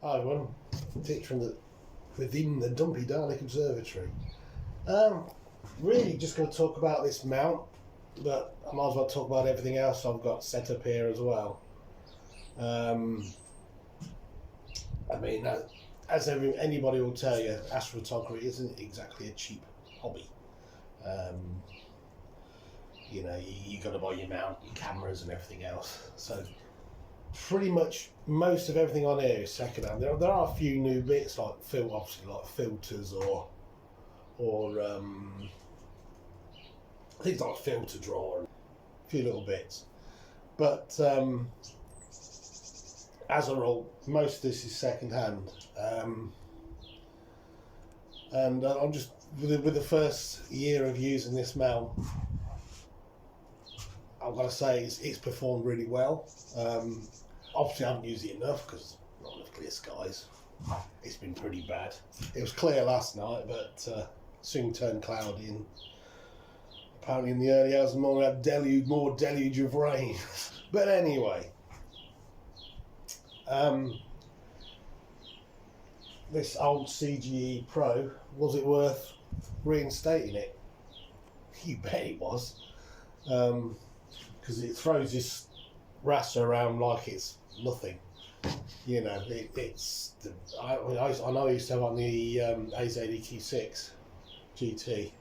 Hi everyone, Dick from within the Dumpy Darlick Observatory. Really just going to talk about this mount, but I might as well talk about everything else I've got set up here as well. I mean, as anybody will tell you, astrophotography isn't exactly a cheap hobby. You know, you got to buy your mount, your cameras and everything else. So pretty much most of everything on here is second hand. There are a few new bits like obviously like filters or things like filter drawer and a few little bits. But as a rule, most of this is second hand. And I'm just with the first year of using this mount, I've got to say it's performed really well. Obviously I haven't used it enough because not enough clear skies. It's been pretty bad. It was clear last night, but soon turned cloudy, and apparently in the early hours of the morning we had more deluge of rain. But anyway, this old CGE Pro, was it worth reinstating it? You bet it was. Because it throws this raster around like it's nothing. You know, I know I used to have on the AZEQ6 GT,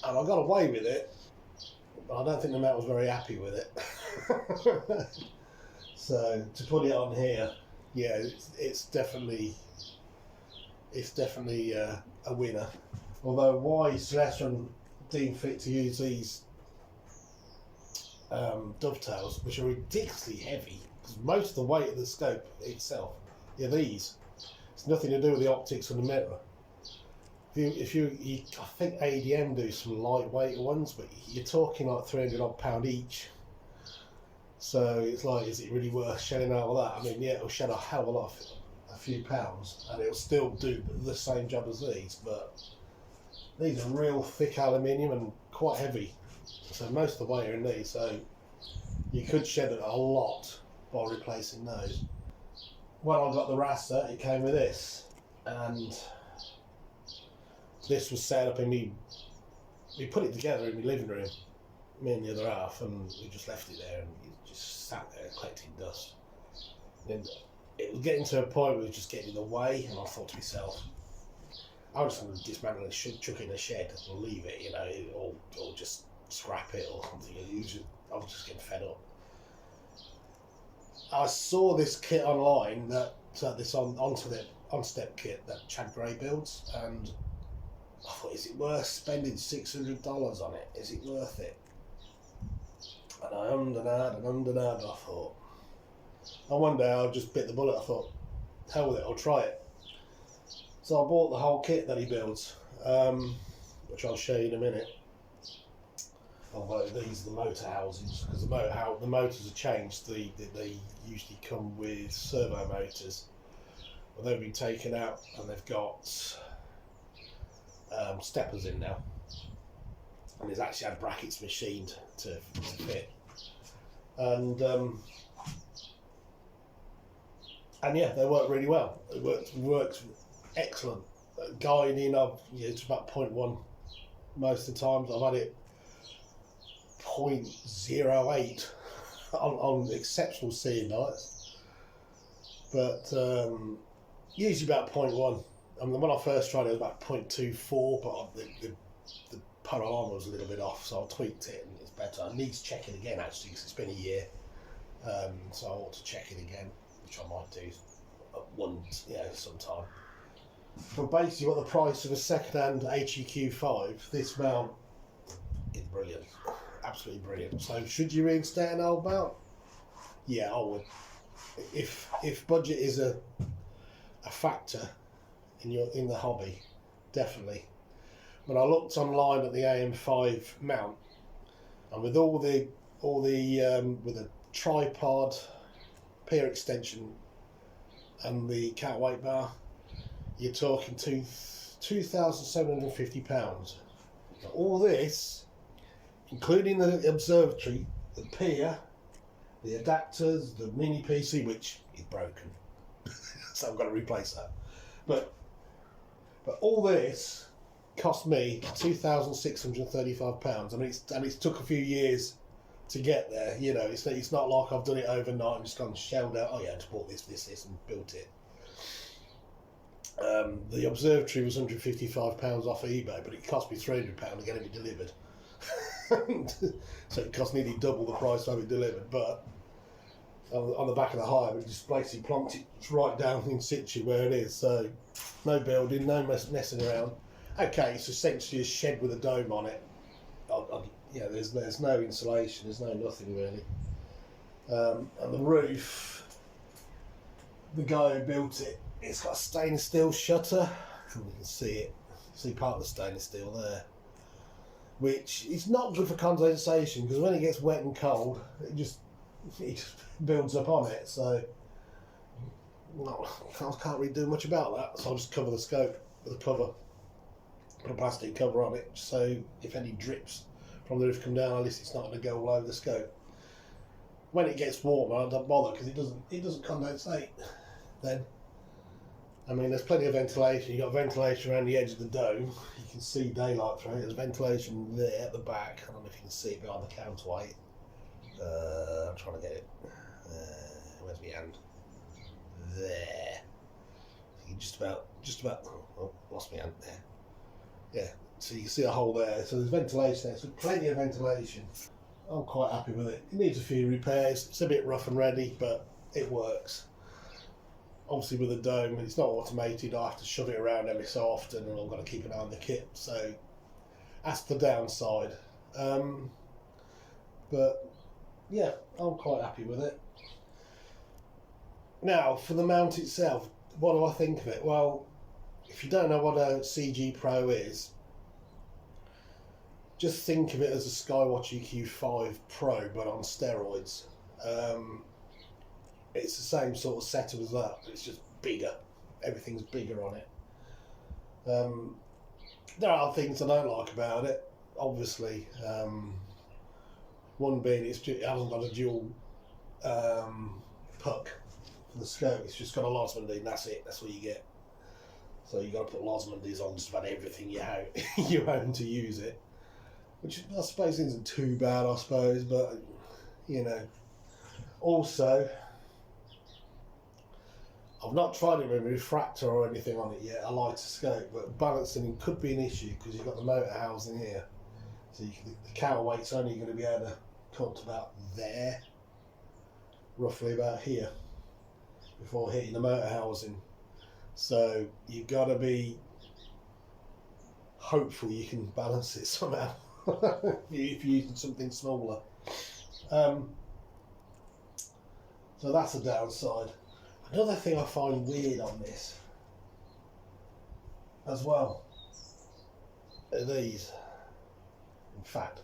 and I got away with it, but I don't think the mount was very happy with it. So to put it on here, yeah, it's definitely a winner. Although why Celestron deemed fit to use these dovetails, which are ridiculously heavy, because most of the weight of the scope itself are these. It's nothing to do with the optics and the mirror. If you I think ADM do some lightweight ones, but you're talking like 300 odd pound each. So it's like, is it really worth shelling out all that? I mean, yeah, it'll shed a hell of a lot, a few pounds, and it'll still do the same job as these, but these are real thick aluminium and quite heavy. So most of the weight are in these, so you could shed a lot by replacing those. When I got the raster, it came with this, and this was set up in me. We put it together in my living room, me and the other half, and we just left it there, and it just sat there collecting dust. And it was getting to a point where it was just getting in the way, and I thought to myself, I was just going to dismantle and chuck it in a shed and leave it, you know, or just scrap it or something. I was just getting fed up. I saw this kit online, this ONSTEP kit that Chad Gray builds, and I thought, is it worth spending $600 on it? Is it worth it? And I ummed and I thought, and one day I just bit the bullet. I thought, hell with it, I'll try it. So I bought the whole kit that he builds, which I'll show you in a minute. Although these are the motor housings, because the motors have changed. They usually come with servo motors, but they've been taken out and they've got steppers in now, and he's actually had brackets machined to fit. And yeah, they work really well. It works excellent. Guiding, it's about 0.1 most of the times. I've had it 0.08 on exceptional seeing nights, but usually about 0.1. I mean, when I first tried it was about 0.24, but the polar alarm was a little bit off, so I tweaked it and it's better. I need to check it again actually, because it's been a year, so I ought to check it again, which I might do sometime. But basically, what the price of a second-hand HEQ5, this mount is brilliant, absolutely brilliant. So, should you reinstate an old mount? Yeah, I would. If budget is a factor in the hobby, definitely. When I looked online at the AM5 mount, and with all the with a tripod, pier extension, and the counterweight bar, you're talking £2,750. All this, including the observatory, the pier, the adapters, the mini PC, which is broken, so I've got to replace that. But all this cost me £2,635, and it's took a few years to get there. You know, it's not like I've done it overnight and just gone shelled out. Oh yeah, I just bought this, and built it. The Observatory was £155 off eBay, but it cost me £300 to get it delivered. So it cost nearly double the price to have it delivered. But on the back of the hire, we just basically plonked it right down in situ where it is. So no building, no messing around. Okay, it's essentially a shed with a dome on it. Yeah, there's no insulation, there's no nothing really. And the roof, the guy who built it, it's got a stainless steel shutter. You can see it. See part of the stainless steel there, which is not good for condensation, because when it gets wet and cold, it just builds up on it. So I can't really do much about that. So I'll just cover the scope with a cover, put a plastic cover on it, so if any drips from the roof come down, at least it's not going to go all over the scope. When it gets warmer, I don't bother, because it doesn't condensate then. I mean, there's plenty of ventilation. You've got ventilation around the edge of the dome. You can see daylight through it. There's ventilation there at the back. I don't know if you can see it behind the counterweight. I'm trying to get it. Where's my hand? There. You just about. Oh, lost my hand there. Yeah. So you can see a hole there. So there's ventilation there. So plenty of ventilation. I'm quite happy with it. It needs a few repairs. It's a bit rough and ready, but it works. Obviously with the dome, it's not automated. I have to shove it around every so often, and I've got to keep an eye on the kit. So that's the downside. But yeah, I'm quite happy with it. Now, for the mount itself, what do I think of it? Well, if you don't know what a CGE Pro is, just think of it as a Skywatch EQ5 Pro, but on steroids. It's the same sort of setup as that, but it's just bigger. Everything's bigger on it. There are things I don't like about it, obviously. One being it hasn't got a dual puck for the scope. It's just got a Losmandy, that's it. That's what you get. So you've got to put Losmandys on just about everything you own to use it, which I suppose isn't too bad, I suppose, but you know. Also, I've not tried it with a refractor or anything on it yet, a lighter scope, but balancing could be an issue because you've got the motor housing here. So the counterweight's only going to be able to come to about there, roughly about here, before hitting the motor housing. So you've got to be hopeful you can balance it somehow if you're using something smaller. So that's a downside. Another thing I find weird on this as well are these. In fact,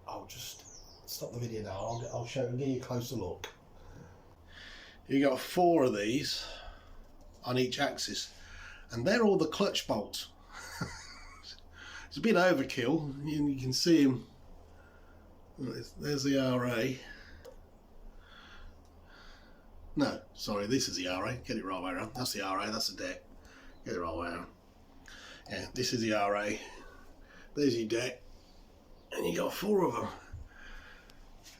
I'll just stop the video now. I'll show and give you a closer look. You got 4 of these on each axis, and they're all the clutch bolts. It's a bit overkill. You can see them. There's the RA. No, sorry, this is the RA. Get it right way around. That's the RA, that's the deck. Get it right way around. Yeah, this is the RA. There's your deck. And you got 4 of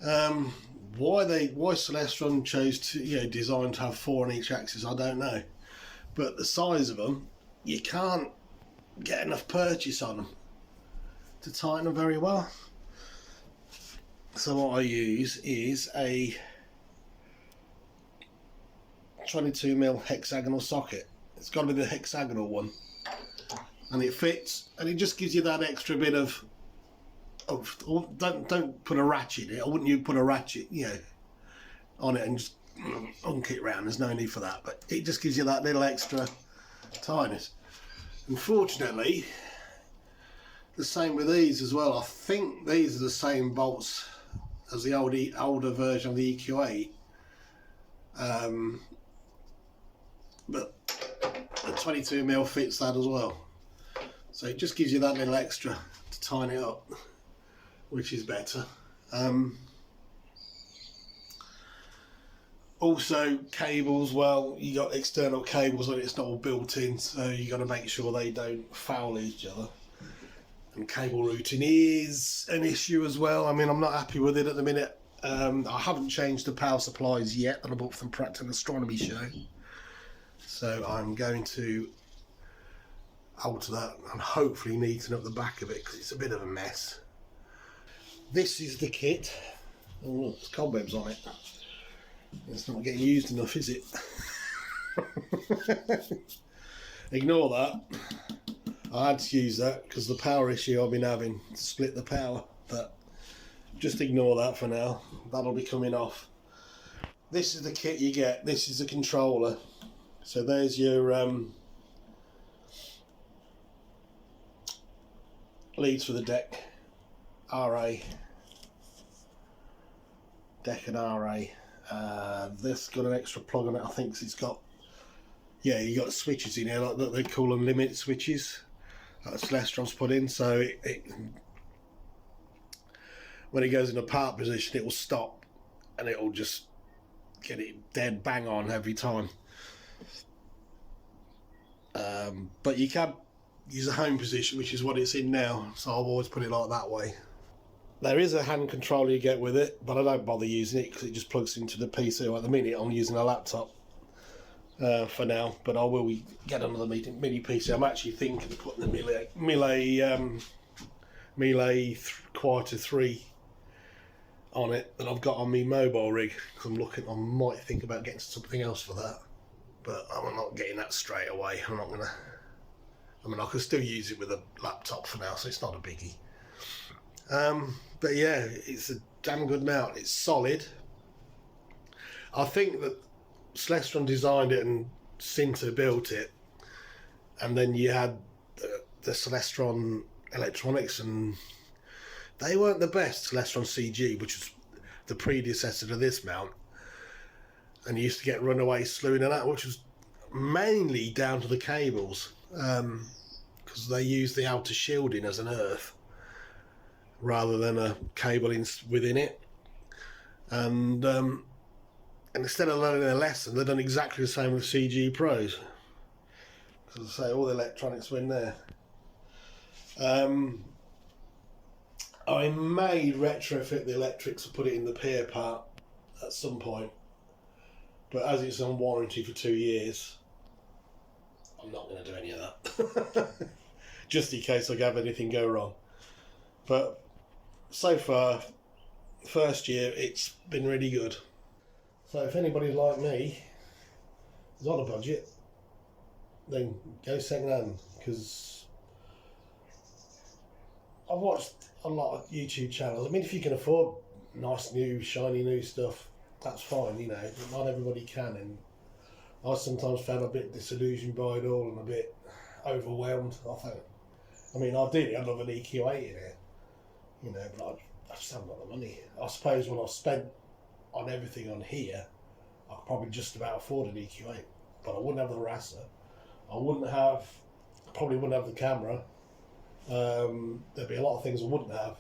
them. Why Celestron chose to design to have 4 on each axis, I don't know. But the size of them, you can't get enough purchase on them to tighten them very well. So what I use is a 22mm hexagonal socket. It's got to be the hexagonal one, and it fits, and it just gives you that extra bit of don't put a ratchet in it. I wouldn't you put a ratchet on it and just unk it round. There's no need for that, but it just gives you that little extra tightness. Unfortunately, the same with these as well. I think these are the same bolts as the older version of the EQ8, but the 22mm fits that as well. So it just gives you that little extra to tighten it up, which is better. Also, cables, well, you got external cables on it, it's not all built in, so you got to make sure they don't foul each other. And cable routing is an issue as well. I mean, I'm not happy with it at the minute. I haven't changed the power supplies yet that I bought from Practical Astronomy Show. So I'm going to alter that and hopefully neaten up the back of it because it's a bit of a mess. This is the kit. Oh, there's cobwebs on it. It's not getting used enough, is it? Ignore that. I had to use that because the power issue I've been having to split the power, but just ignore that for now. That'll be coming off. This is the kit you get. This is the controller. So there's your leads for the deck, RA, deck and RA. This got an extra plug on it. I think it's got, yeah, you got switches in here like that. They call them limit switches that Celestron's put in. So when it goes in a park position, it will stop and it will just get it dead bang on every time. But you can use a home position, which is what it's in now, so I've always put it like that way. There is a hand controller you get with it, but I don't bother using it because it just plugs into the PC. At the minute I'm using a laptop for now, but I will get another mini PC. I'm actually thinking of putting the Miele Quarter 3 on it that I've got on my mobile rig, because I'm looking, I might think about getting something else for that, but I'm not getting that straight away. I'm not gonna, I mean, I can still use it with a laptop for now, so it's not a biggie. But yeah, it's a damn good mount. It's solid. I think that Celestron designed it and Sinter built it, and then you had the Celestron electronics, and they weren't the best. Celestron CG, which was the predecessor to this mount, and you used to get runaway slewing and that, which was mainly down to the cables, because they used the outer shielding as an earth rather than a cable within it. And instead of learning a lesson, they've done exactly the same with CGE Pros. Because I say all the electronics were in there. I may retrofit the electrics and put it in the pier part at some point, but as it's on warranty for 2 years, I'm not going to do any of that. Just in case I have anything go wrong. But so far, first year, it's been really good. So if anybody's like me is on a budget, then go second hand, because I've watched a lot of YouTube channels. I mean, if you can afford nice new shiny new stuff, that's fine, you know, but not everybody can, and I sometimes found a bit disillusioned by it all and a bit overwhelmed. Ideally I'd love an EQ8 in here, you know, but I just haven't got the money. I suppose when I spent on everything on here, I could probably just about afford an EQ8, but I wouldn't have the RASA. I probably wouldn't have the camera. There'd be a lot of things I wouldn't have.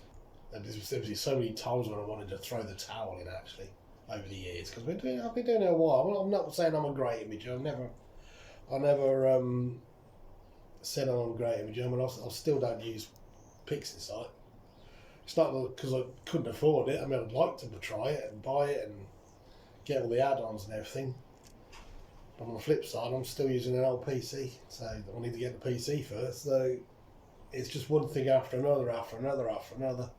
And there's so many times when I wanted to throw the towel in, actually, over the years, because I've been doing it a while. Well, I'm not saying I'm a great imager. I never said I'm a great imager. I mean, I still don't use PixInsight. It's not because I couldn't afford it. I mean, I'd like to try it and buy it and get all the add-ons and everything. But on the flip side, I'm still using an old PC, so I need to get the PC first. So it's just one thing after another, after another, after another.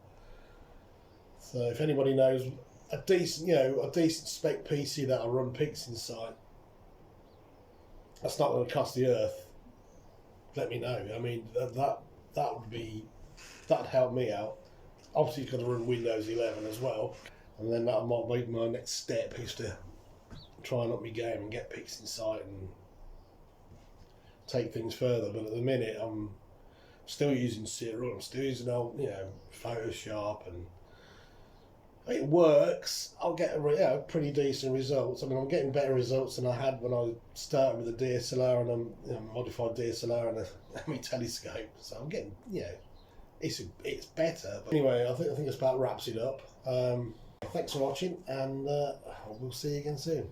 So if anybody knows a decent spec PC that'll run PixInsight, that's not going to cost the earth, let me know. I mean, that'd help me out. Obviously, it's got to run Windows 11 as well, and then that might be my next step, is to try and up my game and get PixInsight and take things further. But at the minute, I'm still using Cyril. I'm still using old, Photoshop, and it works. I'll get pretty decent results. I mean, I'm getting better results than I had when I started with a DSLR and a modified DSLR and a telescope. So I'm getting, it's better. But anyway, I think this about wraps it up. Thanks for watching, and we'll see you again soon.